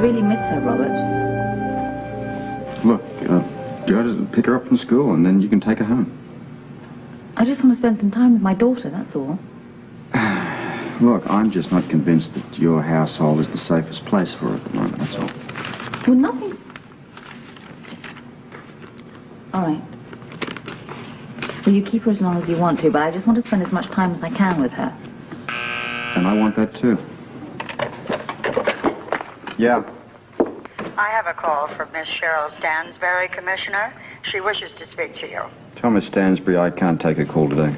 really miss her, Robert. Look, go to pick her up from school and then you can take her home. I just want to spend some time with my daughter, that's all. Look, I'm just not convinced that your household is the safest place for her at the moment, that's all. Well, nothing's... All right. Well, you keep her as long as you want to, but I just want to spend as much time as I can with her. And I want that too. Yeah. I have a call from Miss Cheryl Stansbury, Commissioner. She wishes to speak to you. Tell Miss Stansbury I can't take a call today.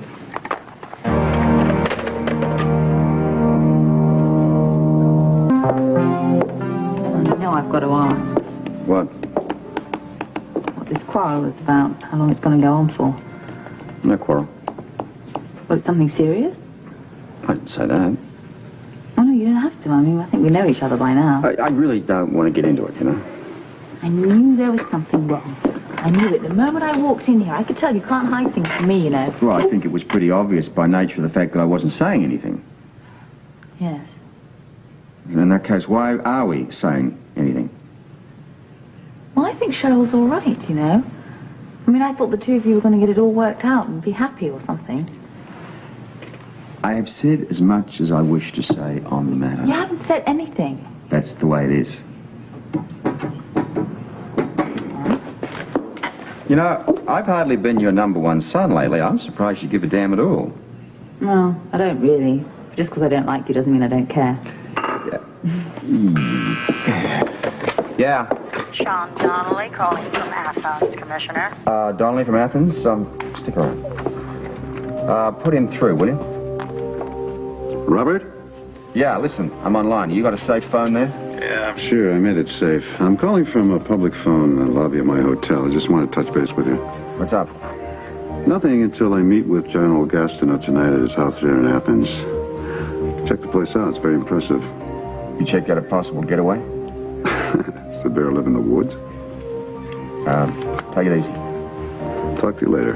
Well, you know I've got to ask. What? What this quarrel is about, how long it's going to go on for. No quarrel. Well, it's something serious? I didn't say that. Oh, no, you don't have to. I mean, I think we know each other by now. I really don't want to get into it, you know. I knew there was something wrong. I knew it. The moment I walked in here, I could tell you can't hide things from me, you know. Well, I think it was pretty obvious by nature of the fact that I wasn't saying anything. Yes. In that case, why are we saying anything? Well, I think Cheryl's all right, you know. I mean, I thought the two of you were going to get it all worked out and be happy or something. I have said as much as I wish to say on the matter. You haven't said anything. That's the way it is. You know, I've hardly been your #1 son lately. I'm surprised you give a damn at all. No, I don't really. Just because I don't like you doesn't mean I don't care. Yeah. Sean Donnelly calling from Athens, Commissioner. Donnelly from Athens. Stick around. Put him through, will you? Robert? Yeah, listen, I'm online. You got a safe phone there? Yeah, sure, I made it safe. I'm calling from a public phone in the lobby of my hotel. I just want to touch base with you. What's up? Nothing until I meet with General Gastineau tonight at his house there in Athens. Check the place out. It's very impressive. You checked out a possible getaway? Does the bear live in the woods? Take it easy. Talk to you later.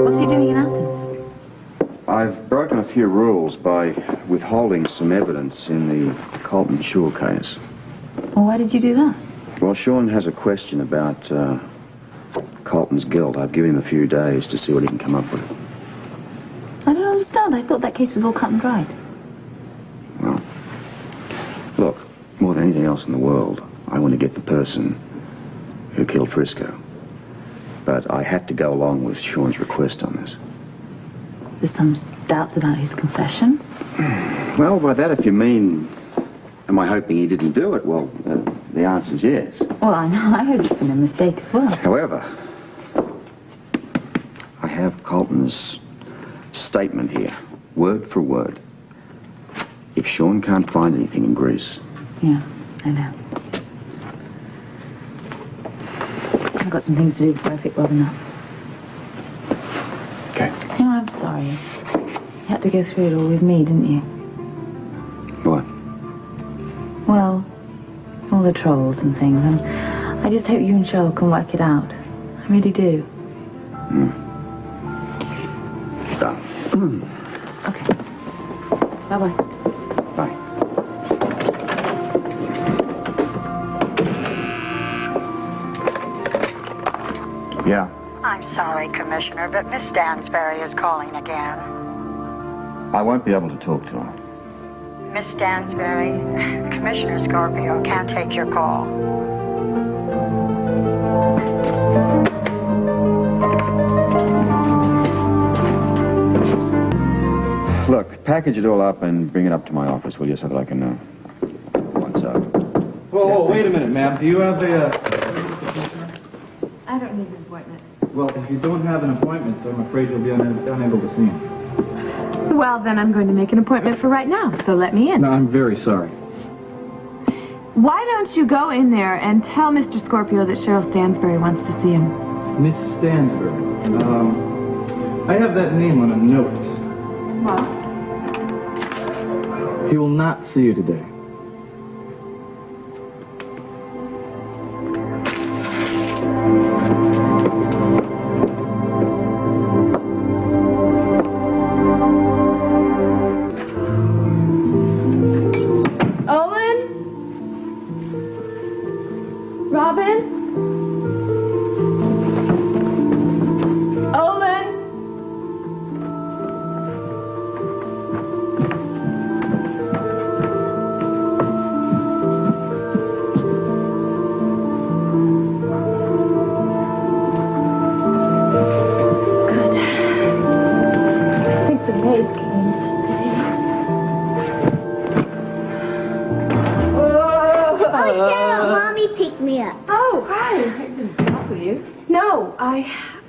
What's he doing in Athens? I've broken a few rules by withholding some evidence in the Colton Shaw case. Well, why did you do that? Well, Sean has a question about Colton's guilt. I've given him a few days to see what he can come up with. I don't understand. I thought that case was all cut and dried. Well, look, more than anything else in the world, I want to get the person who killed Frisco. But I had to go along with Sean's request on this. There's some doubts about his confession. Well, by that, if you mean, am I hoping he didn't do it? Well, the answer's yes. Well, I know. I hope it's been a mistake as well. However, I have Colton's statement here, word for word. If Sean can't find anything in Greece... Yeah, I know. I've got some things to do before I pick Robin up. Okay. No, I'm sorry. You had to go through it all with me, didn't you? What? Well, all the troubles and things, and I just hope you and Cheryl can work it out. I really do. Done. Okay. Bye-bye. Bye. Yeah. I'm sorry, Commissioner, but Miss Stansbury is calling again. I won't be able to talk to her. Miss Stansbury, Commissioner Scorpio can't take your call. Look, package it all up and bring it up to my office, will you, so that I can know what's up. Whoa, wait a minute, ma'am. Do you have a... I don't need an appointment. Well, if you don't have an appointment, I'm afraid you'll be unable to see him. Well, then I'm going to make an appointment for right now, so let me in. No, I'm very sorry. Why don't you go in there and tell Mr. Scorpio that Cheryl Stansbury wants to see him? Miss Stansbury. I have that name on a note. Well, He will not see you today.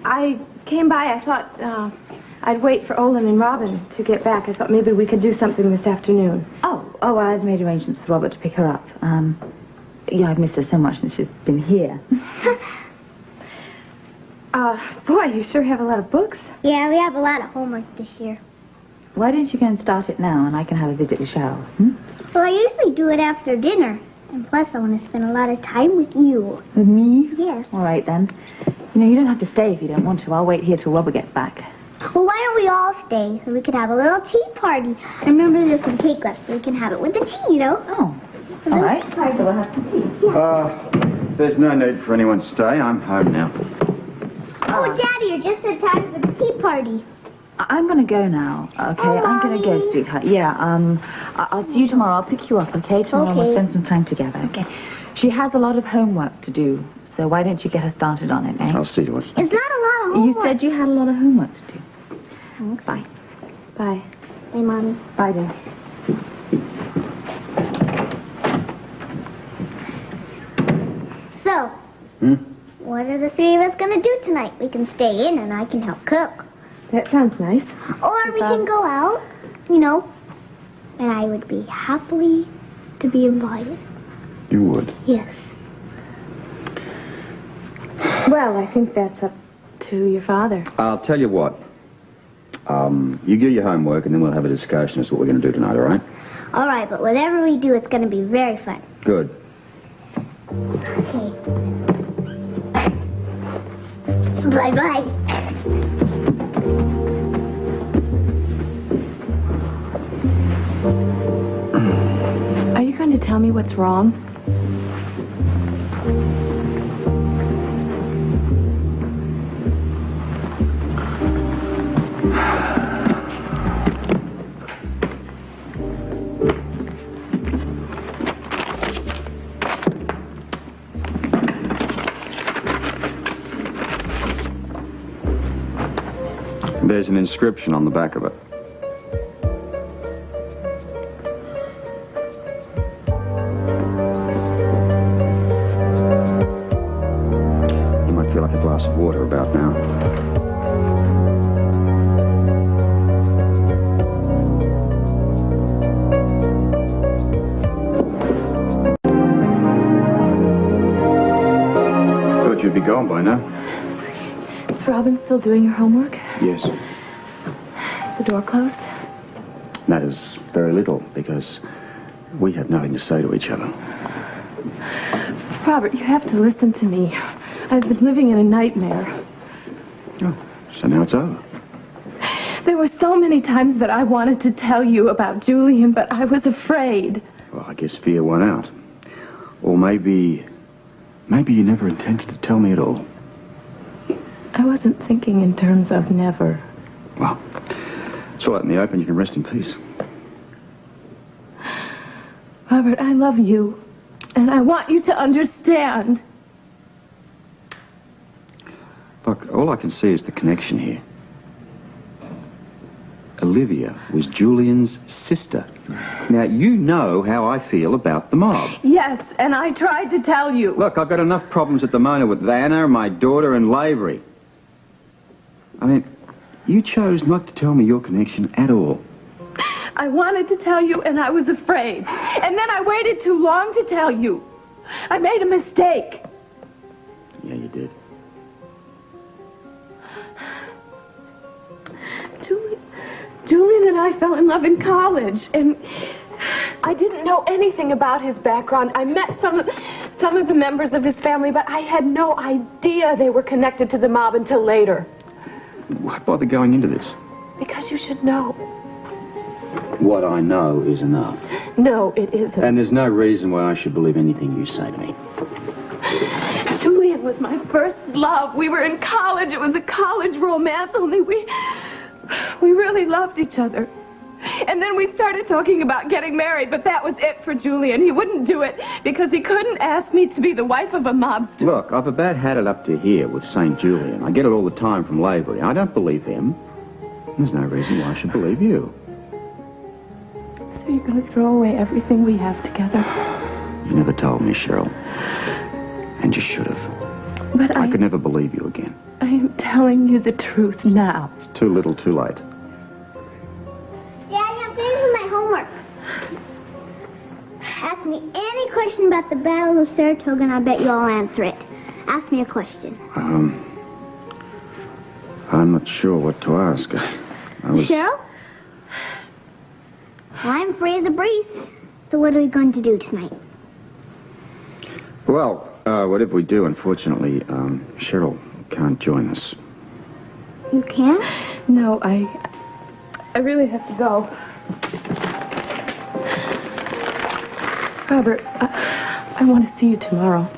I came by. I thought I'd wait for Olin and Robin to get back. I thought maybe we could do something this afternoon. Oh, I'd made arrangements with Robert to pick her up. Yeah, I've missed her so much since she's been here. Boy, you sure have a lot of books. Yeah, we have a lot of homework this year. Why don't you go and start it now, and I can have a visit with Cheryl? Well, I usually do it after dinner. And plus, I want to spend a lot of time with you. With me? Yes. All right, then. You know, you don't have to stay if you don't want to. I'll wait here till Robert gets back. Well, why don't we all stay so we could have a little tea party? I remember there's some cake left, so we can have it with the tea, you know? Oh, all right. So we'll have some tea. There's no need for anyone to stay. I'm home now. Oh, Daddy, you're just in time for the tea party. I'm going to go now, okay? Oh, I'm going to go, Mommy. sweetheart. Yeah, I'll see you tomorrow. I'll pick you up, okay? Tomorrow Okay. we'll spend some time together, okay? She has a lot of homework to do, so why don't you get her started on it, eh? I'll see to it. It's not a lot of You homework. said you had a lot of homework to do. Bye. Bye. Hey, Mommy. Bye, dear. So, what are the three of us going to do tonight? We can stay in and I can help cook. That sounds nice. Or we can go out, you know, and I would be happily to be invited. You would. Yes. Well, I think that's up to your father. I'll tell you what. You do your homework, and then we'll have a discussion as to what we're going to do tonight, all right? All right, but whatever we do, it's going to be very fun. Good. Okay. Bye-bye. Are you going to tell me what's wrong? There's an inscription on the back of it. You might feel like a glass of water about now. Thought you'd be gone by now. Is Robin still doing your homework? Yes. Is the door closed? Matters very little, because we have nothing to say to each other. Robert, you have to listen to me. I've been living in a nightmare. Oh, so now it's over. There were so many times that I wanted to tell you about Julian, but I was afraid. Well, I guess fear won out. Or maybe you never intended to tell me at all. I wasn't thinking in terms of never. Well, it's all out in the open. You can rest in peace. Robert, I love you, and I want you to understand. Look, all I can see is the connection here. Olivia was Julian's sister. Now, you know how I feel about the mob. Yes, and I tried to tell you. Look, I've got enough problems at the moment with Anna, my daughter, and Lavery. I mean, you chose not to tell me your connection at all. I wanted to tell you, and I was afraid. And then I waited too long to tell you. I made a mistake. Yeah, you did. Julian and I fell in love in college, and I didn't know anything about his background. I met some of the members of his family, but I had no idea they were connected to the mob until later. Why bother going into this? Because you should know. What I know is enough. No, it isn't. And there's no reason why I should believe anything you say to me. Julian was my first love. We were in college. It was a college romance, only we really loved each other. And then we started talking about getting married, but that was it for Julian. He wouldn't do it because he couldn't ask me to be the wife of a mobster. Look, I've about had it up to here with St. Julian. I get it all the time from Lavery. I don't believe him. There's no reason why I should believe you. So you're going to throw away everything we have together? You never told me, Cheryl. And you should have. But I could never believe you again. I am telling you the truth now. It's too little, too late. Daddy, I'm finishing my homework. Ask me any question about the Battle of Saratoga, and I bet you I'll answer it. Ask me a question. I'm not sure what to ask. Cheryl? Well, I'm free as a breeze. So what are we going to do tonight? Well, whatever we do, unfortunately, Cheryl can't join us. You can't? No, I really have to go. Robert, I want to see you tomorrow.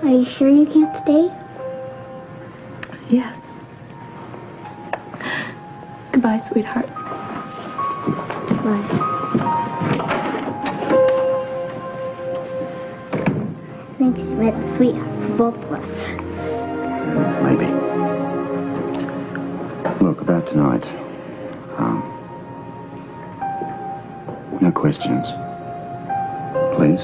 Are you sure you can't stay? Yes. Goodbye, sweetheart. Bye. I think she meant sweetheart for both of us. Maybe. Look, about tonight. No questions. Please.